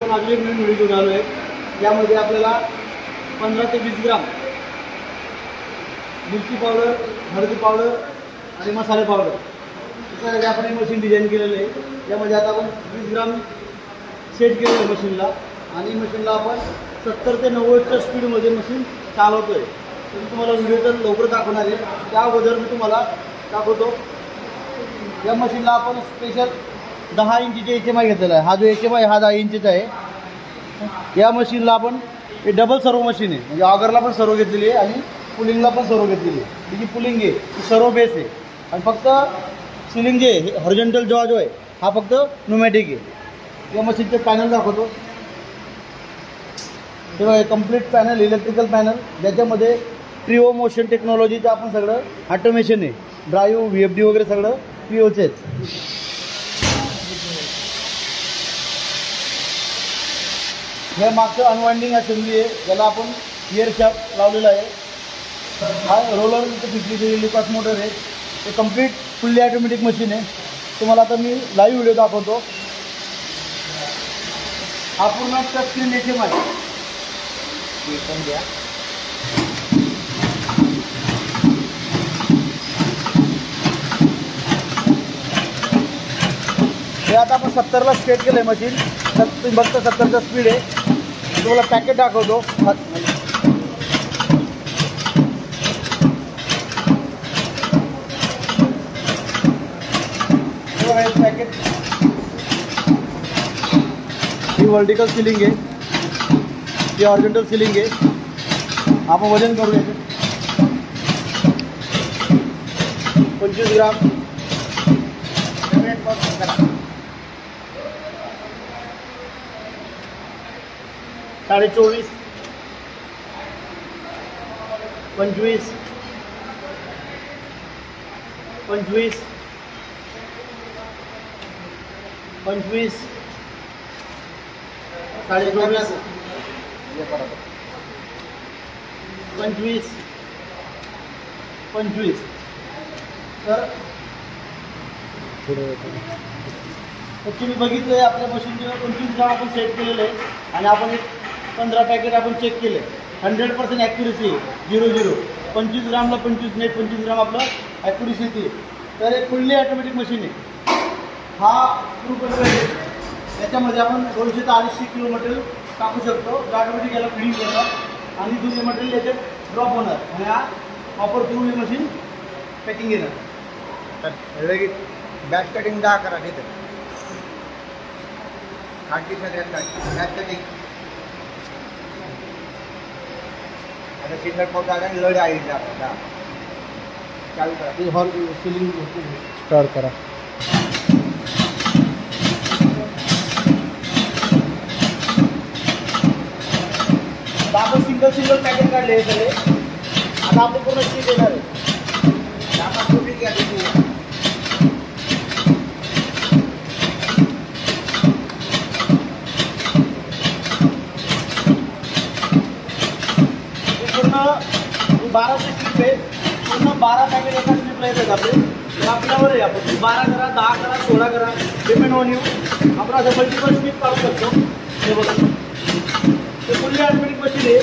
पण अजून एक नवीन व्हिडिओ घेऊन आलो आहे. यामध्ये आपल्याला 15 ते 20 ग्राम मिरची पावडर, हळदी पावडर आणि मसाले पावडर त्याच्यासाठी आपण एक मशीन डिझाईन केलेलं आहे. यामध्ये आता आपण 20 ग्राम सेट केलेलं आहे मशीनला आणि मशीनला आपण 70 ते 90च्या स्पीडमध्ये मशीन चालवतो आहे. तर मी तुम्हाला व्हिडिओ तर लवकर दाखवणार आहे. त्या अगोदर मी तुम्हाला दाखवतो. या मशीनला आपण स्पेशल 10 इंचीचे HMI घेतलेला आहे. हा जो HMI हा 10 इंचीचा आहे. या मशीनला आपण हे डबल सर्वो मशीन आहे, म्हणजे ऑगरला पण सर्वो घेतलेली आहे आणि पुलिंगला पण सर्वो घेतलेली आहे. ही जी पुलिंग आहे ती सर्वो बेस आहे आणि फक्त सिलिंग जे आहे हॉरिझॉन्टल जो आहे हा फक्त न्यूमॅटिक आहे. या मशीनचे पॅनल दाखवतो. तेव्हा हे कम्प्लीट पॅनल इलेक्ट्रिकल पॅनल ज्याच्यामध्ये ट्रिओ मोशन टेक्नॉलॉजीचं आपण सगळं ऑटोमेशन आहे. ड्राईव्ह VFD वगैरे सगळं ट्रिओचे आहेत. हे मागचं अनवाइंडिंग असेंब्ली आहे, ज्याला आपण गिअर शाफ्ट लावलेला आहे. हा रोलर इथं फिटली लिपास मोटर आहे. हे कम्प्लीट फुल्ली ऑटोमॅटिक मशीन आहे. तुम्हाला आता मी लाईव्ह व्हिडिओ दाखवतो. हा पूर्ण टच स्क्रीन HMI पण घ्या. हे आता आपण 70ला स्टेट केलं आहे मशीन. बघता 70चा स्पीड आहे. तुम्हाला पॅकेट दाखवतो. पॅकेट ही वर्टिकल सिलिंग आहे, ही हॉरिझॉन्टल सिलिंग आहे. आपण वजन करूया 25 ग्राम. 24.5 25 25 25 24.5 25 25. तर तुम्ही बघितलं आपल्या मशीनचे 25 ग्राम आपण सेट केलेलं आहे आणि आपण एक 15 पॅकेट आपण चेक केले. 100% ॲक्युरेसी 0-0. 25 ग्रामला 25 नाही, 25 ग्राम आपलं ॲक्युरेसी येते. तर एक फुल्ली ऑटोमॅटिक मशीन आहे. हा क्रू कंट्रोल आहे. याच्यामध्ये आपण 200 ते 250 किलो मटेरियल टाकू शकतो. ऑटोमॅटिक याला फिडिंग करणार आणि दुसरे मटेरियल याच्यात ड्रॉप होणार आणि हा प्रॉपर थ्रू ही मशीन पॅकिंग येणार. लगेच बॅच कटिंग 10 करा तिथे. बॅच कटिंग आता सिंगल पोट आला लढ आहे. चालू करा. हॉल सिलिंग स्टार्ट करा. आपण सिंगल पॅकेट काढले हे सगळे. आता आपण पूर्ण स्टील देणार आहे. आपण कुठे घ्या पूर्ण 12चे स्लिप आहे. पूर्ण 12 पॅकेट एका स्लिपला येतात आपले. आपल्यावर आहे आपण 12 करा, 10 करा, 16 करा, डिपेंड ऑन यू. आपण असं मल्टिपल स्लिप काढू शकतो. हे बघा, ते फुल्ली ऑटोमॅटिक मशीन आहे.